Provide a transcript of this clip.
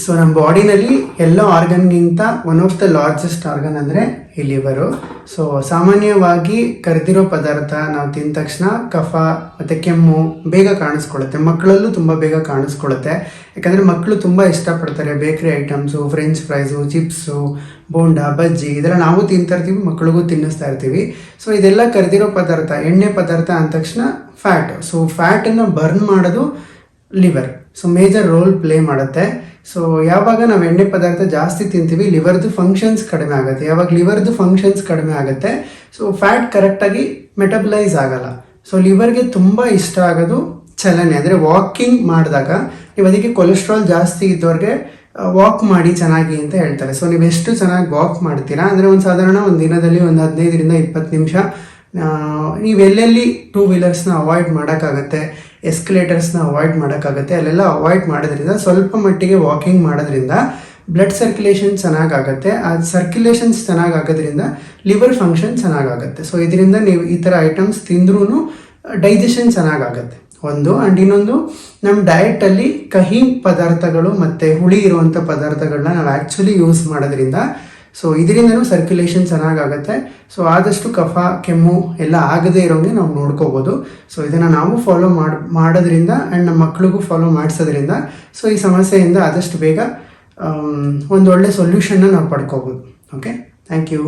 So ನಮ್ಮ ಬಾಡಿನಲ್ಲಿ ಎಲ್ಲ ಆರ್ಗನ್ಗಿಂತ one of the largest organ ಅಂದರೆ ಈ ಲಿವರು. ಸೊ ಸಾಮಾನ್ಯವಾಗಿ ಕರೆದಿರೋ ಪದಾರ್ಥ ನಾವು ತಿಂದ ತಕ್ಷಣ ಕಫ ಮತ್ತು ಕೆಮ್ಮು ಬೇಗ ಕಾಣಿಸ್ಕೊಳ್ಳುತ್ತೆ. ಮಕ್ಕಳಲ್ಲೂ ತುಂಬ ಬೇಗ ಕಾಣಿಸ್ಕೊಳ್ಳುತ್ತೆ. ಯಾಕಂದರೆ ಮಕ್ಕಳು ತುಂಬ ಇಷ್ಟಪಡ್ತಾರೆ bakery items, French fries, chips, bonda, bajji ಇದೆಲ್ಲ ನಾವು ತಿಂತಾ ಇರ್ತೀವಿ, ಮಕ್ಕಳಿಗೂ ತಿನ್ನಿಸ್ತಾ ಇರ್ತೀವಿ. ಸೊ ಇದೆಲ್ಲ ಕರೆದಿರೋ ಪದಾರ್ಥ, ಎಣ್ಣೆ ಪದಾರ್ಥ ಅಂದ ತಕ್ಷಣ ಫ್ಯಾಟ್. ಸೊ ಫ್ಯಾಟನ್ನು ಬರ್ನ್ ಮಾಡೋದು liver. So major role play ಮಾಡುತ್ತೆ. ಸೊ ಯಾವಾಗ ನಾವು ಎಣ್ಣೆ ಪದಾರ್ಥ ಜಾಸ್ತಿ ತಿಂತೀವಿ, ಲಿವರ್ದು ಫಂಕ್ಷನ್ಸ್ ಕಡಿಮೆ ಆಗುತ್ತೆ. ಯಾವಾಗ ಲಿವರ್ದು ಫಂಕ್ಷನ್ಸ್ ಕಡಿಮೆ ಆಗುತ್ತೆ, ಸೊ ಫ್ಯಾಟ್ ಕರೆಕ್ಟಾಗಿ ಮೆಟಬಲೈಸ್ ಆಗಲ್ಲ. ಸೊ ಲಿವರ್ಗೆ ತುಂಬ ಇಷ್ಟ ಆಗೋದು ಚಲನೆ, ಅಂದರೆ ವಾಕಿಂಗ್ ಮಾಡಿದಾಗ. ನೀವು ಅದಕ್ಕೆ ಕೊಲೆಸ್ಟ್ರಾಲ್ ಜಾಸ್ತಿ ಇದ್ದವ್ರಿಗೆ ವಾಕ್ ಮಾಡಿ ಚೆನ್ನಾಗಿ ಅಂತ ಹೇಳ್ತಾರೆ. ಸೊ ನೀವು ಎಷ್ಟು ಚೆನ್ನಾಗಿ ವಾಕ್ ಮಾಡ್ತೀರಾ ಅಂದರೆ ಸಾಧಾರಣ ಒಂದು ದಿನದಲ್ಲಿ 15-20 ನಿಮಿಷ ನೀವು ಎಲ್ಲೆಲ್ಲಿ 2 ವೀಲರ್ಸ್ನ ಅವಾಯ್ಡ್ ಮಾಡೋಕ್ಕಾಗತ್ತೆ, ಎಸ್ಕಲೇಟರ್ಸ್ನ ಅವಾಯ್ಡ್ ಮಾಡೋಕ್ಕಾಗತ್ತೆ, ಅಲ್ಲೆಲ್ಲ ಅವಾಯ್ಡ್ ಮಾಡೋದ್ರಿಂದ, ಸ್ವಲ್ಪ ಮಟ್ಟಿಗೆ ವಾಕಿಂಗ್ ಮಾಡೋದ್ರಿಂದ ಬ್ಲಡ್ ಸರ್ಕ್ಯುಲೇಷನ್ ಚೆನ್ನಾಗಾಗತ್ತೆ. ಆ ಸರ್ಕ್ಯುಲೇಷನ್ಸ್ ಚೆನ್ನಾಗಾಗೋದ್ರಿಂದ ಲಿವರ್ ಫಂಕ್ಷನ್ ಚೆನ್ನಾಗಾಗತ್ತೆ. ಸೊ ಇದರಿಂದ ನೀವು ಈ ಥರ ಐಟಮ್ಸ್ ತಿಂದ್ರೂ ಡೈಜೆಷನ್ ಚೆನ್ನಾಗಾಗತ್ತೆ ಒಂದು. ಆ್ಯಂಡ್ ಇನ್ನೊಂದು, ನಮ್ಮ ಡಯಟಲ್ಲಿ ಕಹಿ ಪದಾರ್ಥಗಳು ಮತ್ತು ಹುಳಿ ಇರುವಂಥ ಪದಾರ್ಥಗಳನ್ನ ನಾವು ಆ್ಯಕ್ಚುಲಿ ಯೂಸ್ ಮಾಡೋದ್ರಿಂದ ಸೊ ಇದರಿಂದನೂ ಸರ್ಕ್ಯುಲೇಷನ್ ಚೆನ್ನಾಗಾಗುತ್ತೆ. ಸೊ ಆದಷ್ಟು ಕಫ, ಕೆಮ್ಮು ಎಲ್ಲ ಆಗದೇ ಇರೋಂಗೆ ನಾವು ನೋಡ್ಕೋಬೋದು. ಸೊ ಇದನ್ನು ನಾವು ಫಾಲೋ ಮಾಡೋದ್ರಿಂದ ಆ್ಯಂಡ್ ನಮ್ಮ ಮಕ್ಳಿಗೂ ಫಾಲೋ ಮಾಡಿಸೋದ್ರಿಂದ ಸೊ ಈ ಸಮಸ್ಯೆಯಿಂದ ಆದಷ್ಟು ಬೇಗ ಒಂದು ಒಳ್ಳೆ ಸೊಲ್ಯೂಷನ್ನ ನಾವು ಪಡ್ಕೋಬೋದು. Okay, thank you.